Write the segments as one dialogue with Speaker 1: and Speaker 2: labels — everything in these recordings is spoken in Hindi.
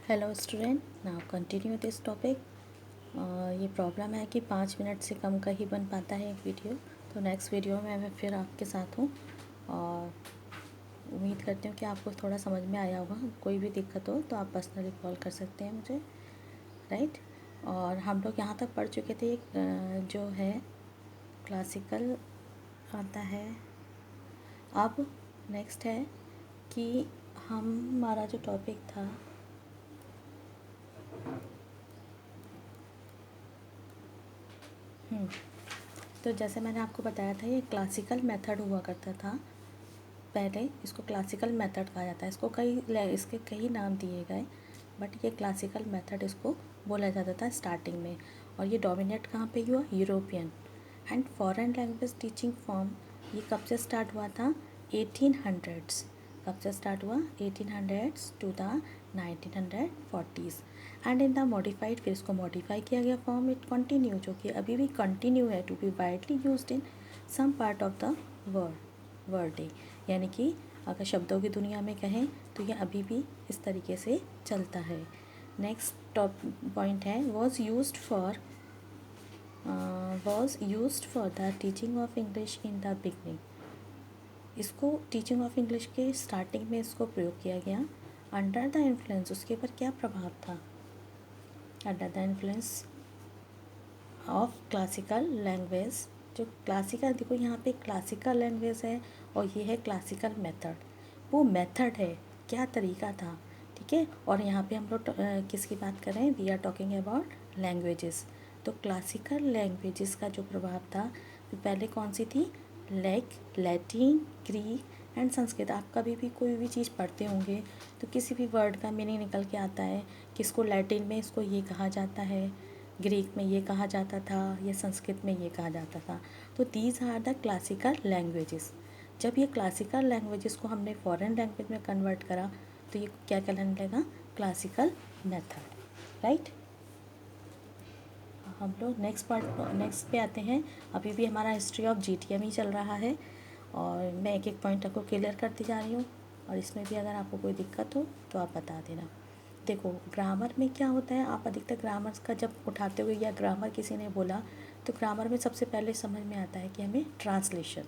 Speaker 1: Hello student, now continue this topic. ये प्रॉब्लम है कि 5 मिनट से कम का ही बन पाता है एक वीडियो। तो नेक्स्ट वीडियो में मैं फिर आपके साथ हूँ और उम्मीद करती हूँ कि आपको थोड़ा समझ में आया होगा। कोई भी दिक्कत हो तो आप पर्सनली कॉल कर सकते हैं मुझे, राइट। और हम लोग यहाँ तक पढ़ चुके थे। जो है क्लासिकल आता है। अब नेक्स्ट है कि हमारा जो टॉपिक था तो जैसे मैंने आपको बताया था, ये क्लासिकल मेथड हुआ करता था पहले। इसको क्लासिकल मेथड कहा जाता है। इसके कई नाम दिए गए, बट ये क्लासिकल मेथड इसको बोला जाता था स्टार्टिंग में। और ये डोमिनेट कहाँ पे हुआ? European and foreign language teaching form. ये कब से स्टार्ट हुआ था? 1800s। कब से स्टार्ट हुआ? 1800s to the 1940s। And in the modified, फिर इसको मॉडिफाई किया गया फॉर्म इट कंटिन्यू, जो कि अभी भी कंटिन्यू है, to be widely used in some part of the world. यानी कि अगर शब्दों की दुनिया में कहें तो ये अभी भी इस तरीके से चलता है। नेक्स्ट टॉप पॉइंट है was used for the teaching of English in the beginning। इसको टीचिंग ऑफ इंग्लिश के स्टार्टिंग में इसको प्रयोग किया गया। अंडर द इन्फ्लुएंस, उसके ऊपर क्या प्रभाव था? Under the influence of classical language. जो क्लासिकल, देखो यहाँ पे क्लासिकल लैंग्वेज है और ये है क्लासिकल मेथड। वो मेथड है, क्या तरीका था, ठीक है। और यहाँ पे हम लोग किसकी बात कर रहे हैं? We are talking about languages. तो क्लासिकल लैंग्वेजेस का जो प्रभाव था, तो पहले कौन सी थी? Latin, Greek and Sanskrit. आप कभी भी कोई भी चीज़ पढ़ते होंगे तो किसी भी वर्ड का मीनिंग निकल के आता है कि इसको लैटिन में इसको ये कहा जाता है, ग्रीक में ये कहा जाता था, या संस्कृत में ये कहा जाता था। तो these are the classical languages. जब ये क्लासिकल लैंग्वेजेस को हमने फॉरेन लैंग्वेज में कन्वर्ट करा तो ये क्या कहलाने लगा? Classical method, right. हम लोग नेक्स्ट पे आते हैं। अभी भी हमारा हिस्ट्री ऑफ जीटीएम ही चल रहा है और मैं एक एक पॉइंट आपको क्लियर करती जा रही हूँ। और इसमें भी अगर आपको कोई दिक्कत हो तो आप बता देना। देखो, ग्रामर में क्या होता है, आप अधिकतर ग्रामर का जब उठाते हुए या ग्रामर किसी ने बोला तो ग्रामर में सबसे पहले समझ में आता है कि हमें ट्रांसलेशन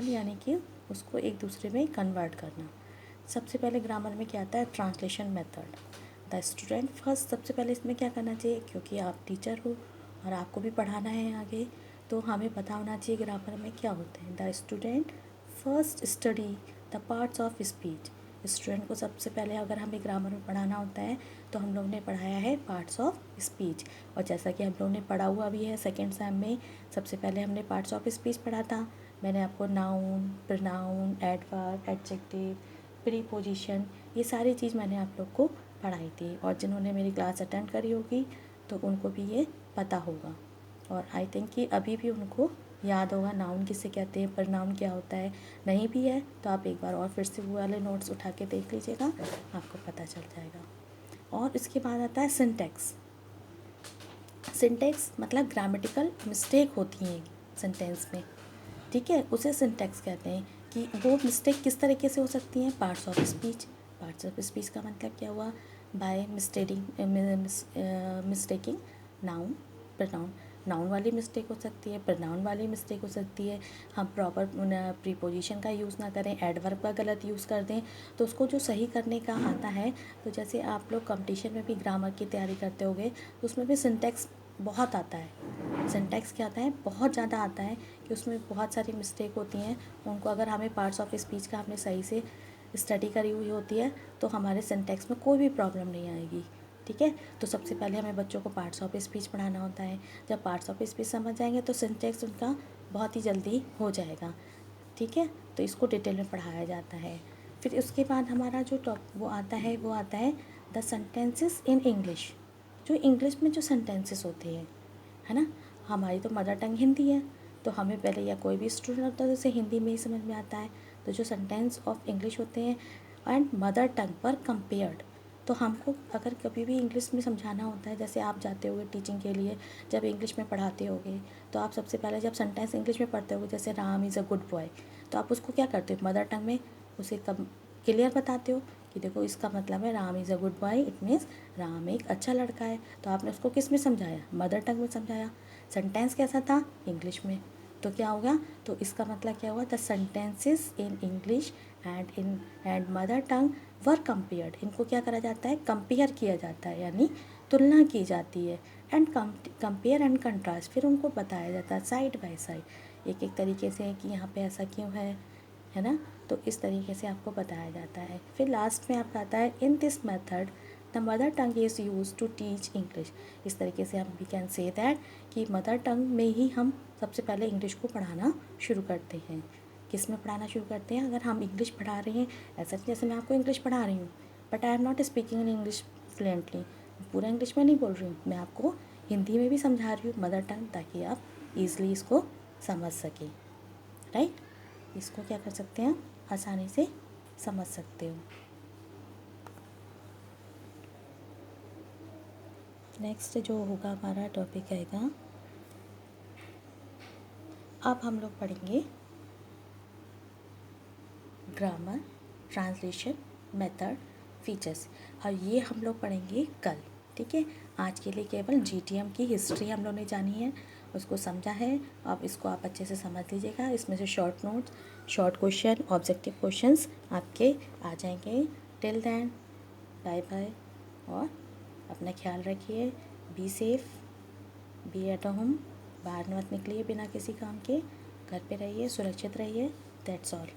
Speaker 1: यानी कि उसको एक दूसरे में कन्वर्ट करना। सबसे पहले ग्रामर में क्या आता है? Translation method. The student first, सबसे पहले इसमें क्या करना चाहिए, क्योंकि आप टीचर हो और आपको भी पढ़ाना है आगे, तो हमें पता होना चाहिए ग्रामर में क्या होता है। The student first study the parts of speech. Student को सबसे पहले अगर हमें ग्रामर में पढ़ाना होता है तो हम लोग ने पढ़ाया है पार्ट्स ऑफ स्पीच। और जैसा कि हम लोग ने पढ़ा हुआ भी है सेकेंड सेम में, सबसे पहले हमने पार्ट्स ऑफ स्पीच पढ़ा था। मैंने आपको noun, pronoun, adverb, adjective, preposition, ये सारी चीज़ मैंने आप लोग को पढ़ाई थी। और जिन्होंने मेरी क्लास अटेंड करी होगी तो उनको भी ये पता होगा। और आई थिंक कि अभी भी उनको याद होगा नाउन किसे कहते हैं, प्रोनाउन क्या होता है। नहीं भी है तो आप एक बार और फिर से वो वाले नोट्स उठा के देख लीजिएगा, आपको पता चल जाएगा। और इसके बाद आता है सिंटैक्स। सिंटैक्स मतलब ग्रामेटिकल मिस्टेक होती हैं सेंटेंस में, ठीक है, उसे सिंटैक्स कहते हैं। कि वो मिस्टेक किस तरीके से हो सकती हैं? पार्ट्स ऑफ स्पीच का मतलब क्या हुआ? By mistaking noun pronoun. Noun वाली मिस्टेक हो सकती है, प्रोनाउन वाली मिस्टेक हो सकती है। हम प्रॉपर प्रीपोजिशन का यूज़ ना करें, एडवर्ब का गलत यूज़ कर दें, तो उसको जो सही करने का आता है। तो जैसे आप लोग कंपटीशन में भी ग्रामर की तैयारी करते होंगे तो उसमें भी सिंटैक्स बहुत आता है। सिंटैक्स क्या आता है? बहुत ज़्यादा आता है कि उसमें बहुत सारी मिस्टेक होती हैं। उनको अगर हमें पार्ट्स ऑफ स्पीच का हमने सही से स्टडी करी हुई होती है तो हमारे सिंटैक्स में कोई भी प्रॉब्लम नहीं आएगी, ठीक है। तो सबसे पहले हमें बच्चों को पार्ट्स ऑफ स्पीच पढ़ाना होता है। जब पार्ट्स ऑफ स्पीच समझ जाएंगे तो सिंटैक्स उनका बहुत ही जल्दी हो जाएगा, ठीक है। तो इसको डिटेल में पढ़ाया जाता है। फिर उसके बाद हमारा जो वो आता है द सेंटेंसेस इन इंग्लिश। जो इंग्लिश में जो सेंटेंसेस होते हैं, है ना। हमारी तो मदर टंग हिंदी है, तो हमें पहले या कोई भी स्टूडेंट होता है जैसे हिंदी में ही समझ में आता है। तो जो सेंटेंस ऑफ इंग्लिश होते हैं एंड मदर टंग पर कंपेयर्ड, तो हमको अगर कभी भी इंग्लिश में समझाना होता है, जैसे आप जाते होगे टीचिंग के लिए, जब इंग्लिश में पढ़ाते होगे तो आप सबसे पहले जब सेंटेंस इंग्लिश में पढ़ते होगे, जैसे Ram is a good boy, तो आप उसको क्या करते हो? मदर टंग में उसे कब क्लियर बताते हो कि देखो इसका मतलब है Ram is a good boy, it means Ram एक अच्छा लड़का है। तो आपने उसको किस में समझाया? मदर टंग में समझाया। सेंटेंस कैसा था? इंग्लिश में। तो क्या होगा? तो इसका मतलब क्या हुआ? The sentences in English and mother tongue were compared. इनको क्या करा जाता है? कंपेयर किया जाता है, यानी तुलना की जाती है। एंड कंपेयर एंड कंट्रास्ट, फिर उनको बताया जाता है साइड बाय साइड, एक एक तरीके से कि यहाँ पे ऐसा क्यों है ना। तो इस तरीके से आपको बताया जाता है। फिर लास्ट में आपका आता है in this method the mother tongue is use to teach English. इस तरीके से हम वी कैन से दैट कि मदर टंग में ही हम सबसे पहले इंग्लिश को पढ़ाना शुरू करते हैं। किस में पढ़ाना शुरू करते हैं? अगर हम इंग्लिश पढ़ा रहे हैं, ऐसा नहीं जैसे मैं आपको इंग्लिश पढ़ा रही हूँ but I am not speaking in English fluently, पूरा इंग्लिश में नहीं बोल रही हूँ, मैं आपको हिंदी में भी समझा रही हूँ मदर टंग, ताकि आप ईज़िली इसको समझ सकें। राइट, इसको क्या कर सकते हैं? आसानी से समझ सकते हो। नेक्स्ट जो होगा हमारा टॉपिक आएगा, अब हम लोग पढ़ेंगे ग्रामर, ट्रांसलेशन, मेथड, फीचर्स, और ये हम लोग पढ़ेंगे कल। ठीक है, आज के लिए केवल जीटीएम की हिस्ट्री हम लोग ने जानी है, उसको समझा है। अब इसको आप अच्छे से समझ लीजिएगा। इसमें से short notes, short question, objective questions आपके आ जाएंगे। टिल देन बाय बाय, और अपना ख्याल रखिए। Be safe, be at home, बाहर मत निकलिए बिना किसी काम के, घर पे रहिए, सुरक्षित रहिए। That's all.